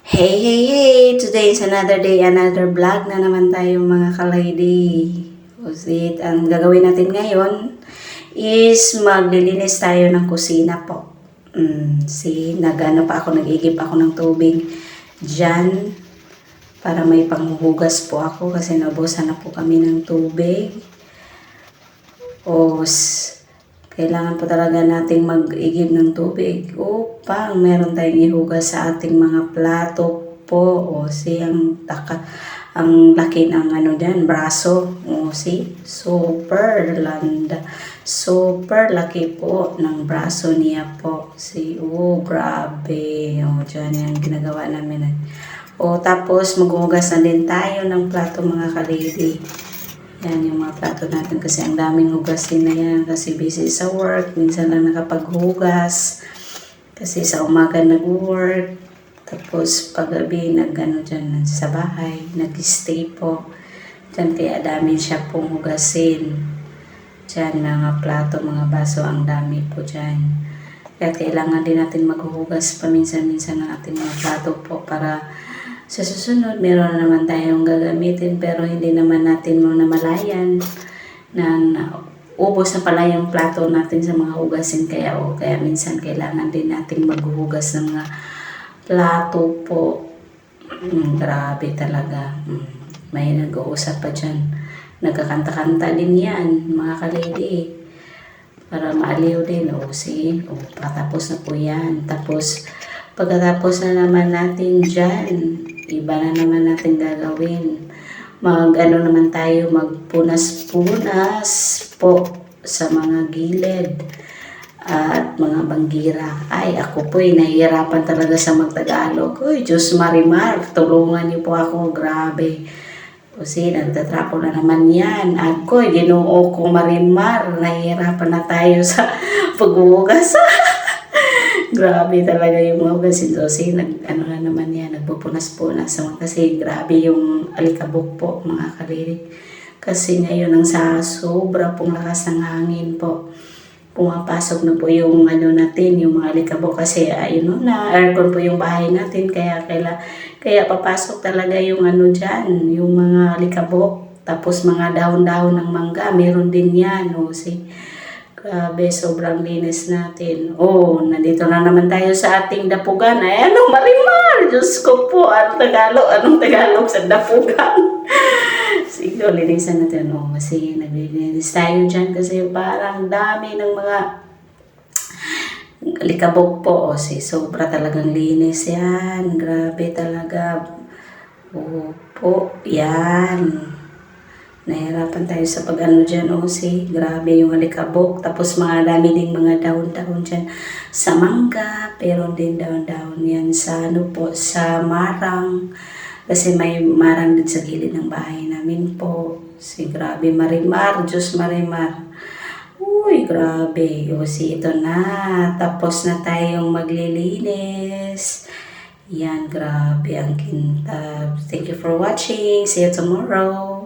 Hey, hey, hey! Today is another day, another vlog na naman tayo mga ka-lady. Kusit, ang gagawin natin ngayon is maglilinis tayo ng kusina po. Nag-ano pa ako, nag-igip ako ng tubig dyan para may panghuhugas po ako kasi nabusan na po kami ng tubig. Kailangan po talaga nating mag-igib ng tubig upang meron tayong ihugas sa ating mga plato po. Ang laki ng ano dyan, braso. Super landa. Super laki po ng braso niya po. Grabe. Dyan yung ginagawa namin. Tapos maghuhugas na din tayo ng plato mga ka-lady. Yan yung mga plato natin kasi ang daming hugasin na yan kasi busy sa work. Minsan lang nakapaghugas kasi sa umaga nag-work. Tapos paggabi nag-ano dyan sa bahay, nag-stay po. Dyan kaya dami siya pong hugasin. Dyan mga plato, mga baso, ang dami po dyan. Kaya kailangan din natin maghuhugas paminsan-minsan ng ating mga plato po para sa susunod, meron na naman tayong gagamitin pero hindi naman natin namalayan na ubos na pala yung plato natin sa mga hugasin. Kaya minsan kailangan din natin maghuhugas ng mga plato po. Grabe talaga. May nag-uusap pa dyan. Nagkakanta-kanta din yan, mga ka-lady. Para maaliw din. Patapos na po yan. Tapos, pagkatapos na naman natin dyan, iba na naman natin gagawin. Naman tayo, magpunas-punas po sa mga gilid at mga banggira. Ay, ako po'y nahihirapan talaga sa magtagalog. Diyos Marimar, tulungan niyo po ako, grabe. Kasi nagtatrapo na naman yan. Ako, Ginoo ko Marimar, nahihirapan na tayo sa paghuhugas. Grabe talaga yung mga hugasin. Na naman yan, nagpupunas-punas. Kasi grabe yung alikabok po, mga kaliri. Kasi ngayon, sobra pong lakas ng hangin po. Pumapasok na po yung natin, yung mga alikabok. Kasi aircon po yung bahay natin. Kaya papasok talaga yung dyan, yung mga alikabok. Tapos mga dahon-dahon ng mangga, meron din yan. Grabe, sobrang linis natin. Nandito na naman tayo sa ating dapugan. Ay, Marimar? Diyos ko po, anong Tagalog sa dapugan? Sige, linisan natin. Kasi naglilinis tayo dyan kasi parang dami ng mga likabok po. Sobra talagang linis yan. Grabe talaga. Yan. Nahirapan tayo sa pag-ano dyan, grabe yung alikabok. Tapos mga dami ding mga dahon-dahon dyan sa mangga, pero din dahon-dahon yan sa sa marang. Kasi may marang din sa gilid ng bahay namin po. Grabe, Marimar, Diyos Marimar. Grabe. Ito na. Tapos na tayong maglilinis. Yan, grabe ang kintab. Thank you for watching. See you tomorrow.